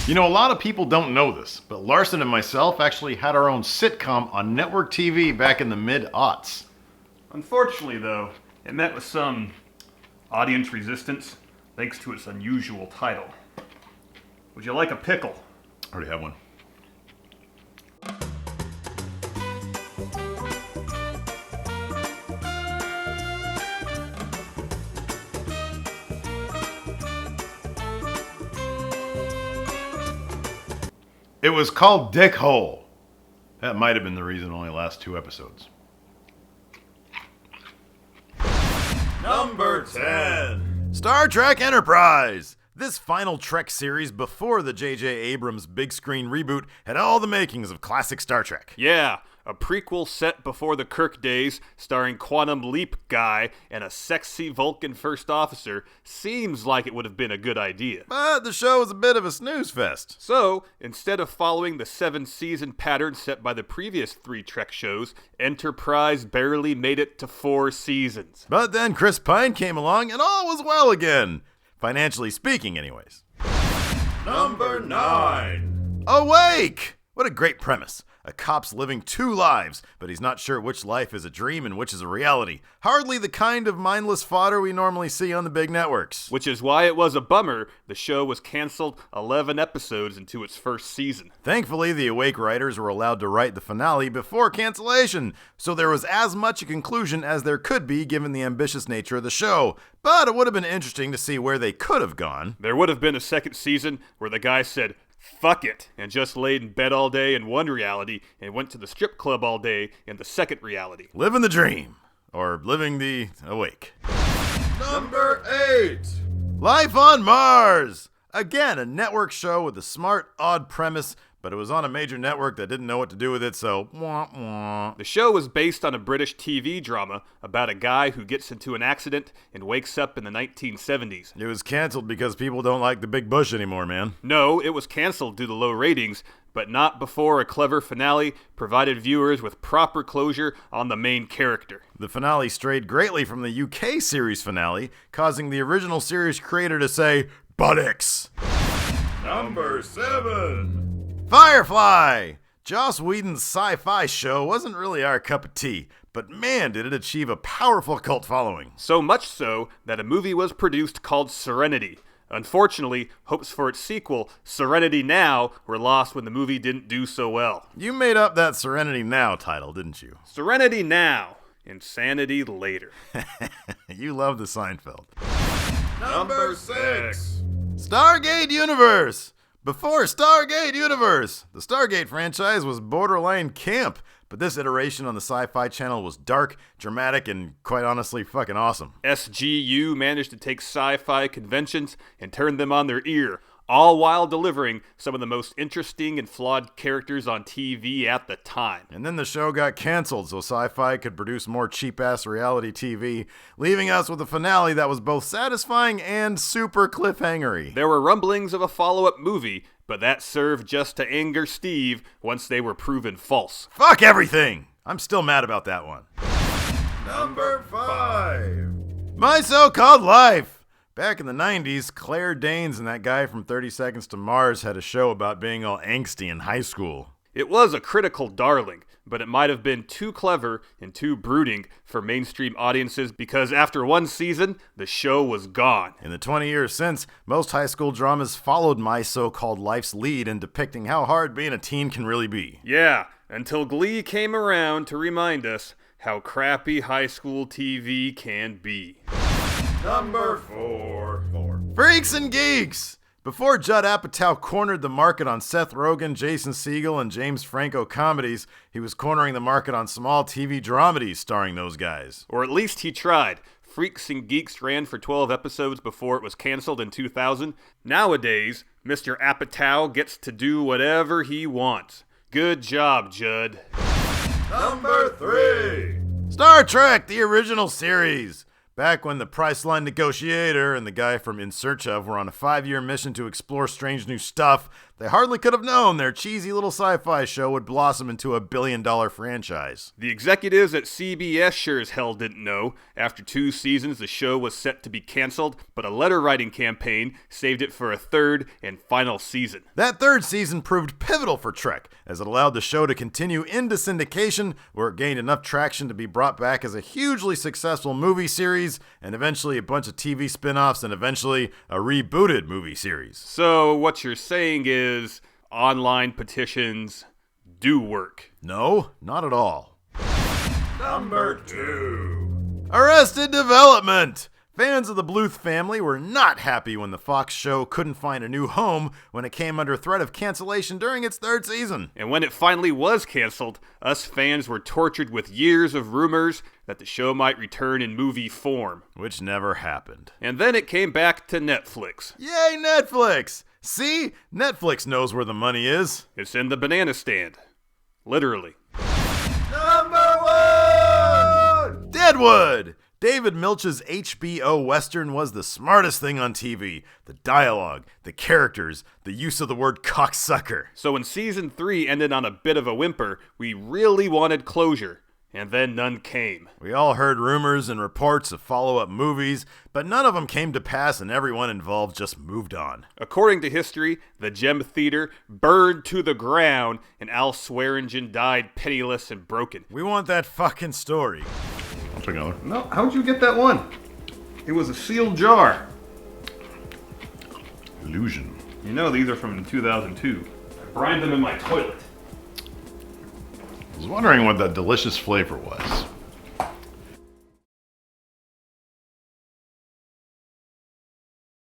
You know, a lot of people don't know this, but Larson and myself actually had our own sitcom on network TV back in the mid-aughts. Unfortunately, though, it met with some audience resistance thanks to its unusual title. Would you like a pickle? I already have one. It was called Dick Hole. That might have been the reason it only lasts 2 episodes. Number 10. Star Trek Enterprise. This final Trek series before the J.J. Abrams big screen reboot had all the makings of classic Star Trek. Yeah, a prequel set before the Kirk days, starring Quantum Leap guy and a sexy Vulcan first officer, seems like it would have been a good idea. But the show was a bit of a snooze fest. So, instead of following the 7-season pattern set by the previous 3 Trek shows, Enterprise barely made it to 4 seasons. But then Chris Pine came along and all was well again. Financially speaking, anyways. Number 9. Awake! What a great premise. A cop's living 2 lives, but he's not sure which life is a dream and which is a reality. Hardly the kind of mindless fodder we normally see on the big networks. Which is why it was a bummer the show was canceled 11 episodes into its first season. Thankfully, the Awake writers were allowed to write the finale before cancellation, so there was as much a conclusion as there could be given the ambitious nature of the show. But it would have been interesting to see where they could have gone. There would have been a second season where the guy said, "Fuck it," and just laid in bed all day in one reality and went to the strip club all day in the second reality. Living the dream. Or living the awake. Number 8. Life on Mars! Again, a network show with a smart, odd premise, but it was on a major network that didn't know what to do with it, so wah wah. The show was based on a British TV drama about a guy who gets into an accident and wakes up in the 1970s. It was canceled because people don't like the big bush anymore, man. No, it was canceled due to low ratings, but not before a clever finale provided viewers with proper closure on the main character. The finale strayed greatly from the UK series finale, causing the original series creator to say, buttocks. Number 7. Firefly! Joss Whedon's sci-fi show wasn't really our cup of tea, but man, did it achieve a powerful cult following. So much so that a movie was produced called Serenity. Unfortunately, hopes for its sequel, Serenity Now, were lost when the movie didn't do so well. You made up that Serenity Now title, didn't you? Serenity Now, insanity later. You love the Seinfeld. Number 6. Stargate Universe! Before Stargate Universe, the Stargate franchise was borderline camp, but this iteration on the Sci-Fi Channel was dark, dramatic, and quite honestly fucking awesome. SGU managed to take sci-fi conventions and turn them on their ear, all while delivering some of the most interesting and flawed characters on TV at the time. And then the show got canceled so Sci-Fi could produce more cheap-ass reality TV, leaving us with a finale that was both satisfying and super cliffhangery. There were rumblings of a follow-up movie, but that served just to anger Steve once they were proven false. Fuck everything! I'm still mad about that one. Number 5. My So-Called Life! Back in the 90s, Claire Danes and that guy from 30 Seconds to Mars had a show about being all angsty in high school. It was a critical darling, but it might have been too clever and too brooding for mainstream audiences because after 1 season, the show was gone. In the 20 years since, most high school dramas followed My So-Called Life's lead in depicting how hard being a teen can really be. Yeah, until Glee came around to remind us how crappy high school TV can be. Number 4. Freaks and Geeks! Before Judd Apatow cornered the market on Seth Rogen, Jason Segel, and James Franco comedies, he was cornering the market on small TV dramedies starring those guys. Or at least he tried. Freaks and Geeks ran for 12 episodes before it was canceled in 2000. Nowadays, Mr. Apatow gets to do whatever he wants. Good job, Judd. Number 3. Star Trek, the original series. Back when the Priceline Negotiator and the guy from In Search Of were on a 5-year mission to explore strange new stuff, They hardly could have known their cheesy little sci-fi show would blossom into a billion-dollar franchise. The executives at CBS sure as hell didn't know. After 2 seasons, the show was set to be canceled, but a letter-writing campaign saved it for a 3rd and final season. That 3rd season proved pivotal for Trek, as it allowed the show to continue into syndication, where it gained enough traction to be brought back as a hugely successful movie series, and eventually a bunch of TV spin-offs, and eventually a rebooted movie series. So what you're saying is online petitions do work. No, not at all. Number 2. Arrested Development! Fans of the Bluth family were not happy when the Fox show couldn't find a new home when it came under threat of cancellation during its 3rd season. And when it finally was canceled, us fans were tortured with years of rumors that the show might return in movie form. Which never happened. And then it came back to Netflix. Yay, Netflix! See? Netflix knows where the money is. It's in the banana stand. Literally. Number 1. Deadwood! David Milch's HBO Western was the smartest thing on TV. The dialogue, the characters, the use of the word cocksucker. So when season 3 ended on a bit of a whimper, we really wanted closure. And then none came. We all heard rumors and reports of follow-up movies, but none of them came to pass and everyone involved just moved on. According to history, the Gem Theater burned to the ground and Al Swearingen died penniless and broken. We want that fucking story. I'll take another. No, how'd you get that one? It was a sealed jar. Illusion. You know these are from 2002. I brined them in my toilet. I was wondering what that delicious flavor was.